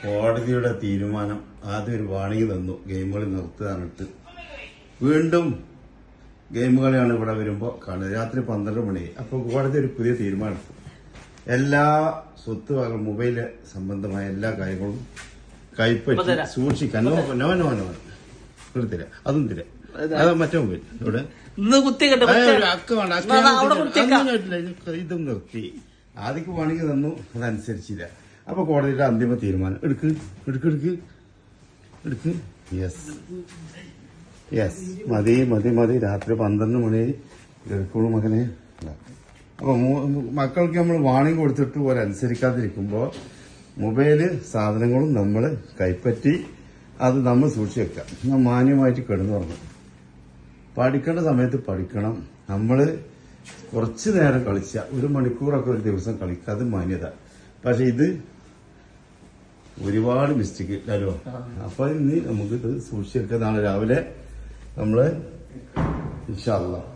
കോടതിയുടെ തീരുമാനം ആദ്യം ഒരു വാണിംഗ് തന്നു, ഗെയിമുകൾ നിർത്തുകയാണിട്ട്. വീണ്ടും ഗെയിമുകളെയാണ് ഇവിടെ വരുമ്പോൾ കാണുന്നത്. രാത്രി 12 മണി. അപ്പോൾ കോടതി ഒരു പുതിയ തീരുമാനം, എല്ലാ സ്വത്ത് വകകൾ മൊബൈൽ സംബന്ധമായ എല്ലാ കാര്യങ്ങളും കൈപ്പറ്റി സൂക്ഷിക്കാൻ. തരാം, അതും തരാം. അത് മറ്റേ മൊബൈൽ ഇവിടെ ഇതും നിർത്തി. ആദ്യം വാണിംഗ് തന്നു, അതനുസരിച്ചില്ല. അപ്പൊ കോടതിയുടെ അന്തിമ തീരുമാനം എടുക്ക്. യെസ് മതി. രാത്രി 12 മണി എടുക്കുള്ളൂ മകനെ. അപ്പൊ മക്കൾക്ക് നമ്മൾ വാണിംഗ് കൊടുത്തിട്ട് ഒരനുസരിക്കാതിരിക്കുമ്പോ മൊബൈല് സാധനങ്ങളും നമ്മൾ കൈപ്പറ്റി അത് നമ്മൾ സൂക്ഷിച്ചു വെക്കാം. മാന്യമായിട്ട് കിടന്നുറങ്ങും. പഠിക്കേണ്ട സമയത്ത് പഠിക്കണം. നമ്മള് കുറച്ചു നേരം കളിച്ച 1 മണിക്കൂറൊക്കെ ഒരു ദിവസം കളിക്കാതെ മാന്യത. പക്ഷെ ഇത് ഒരുപാട് മിസ്റ്റേക്ക് ഇല്ലല്ലോ. അപ്പൊ ഇനി നമുക്ക് ഇത് സൂക്ഷിച്ചു വെക്കാം. നാളെ രാവിലെ നമ്മള് ഇൻഷാ അല്ലാഹ്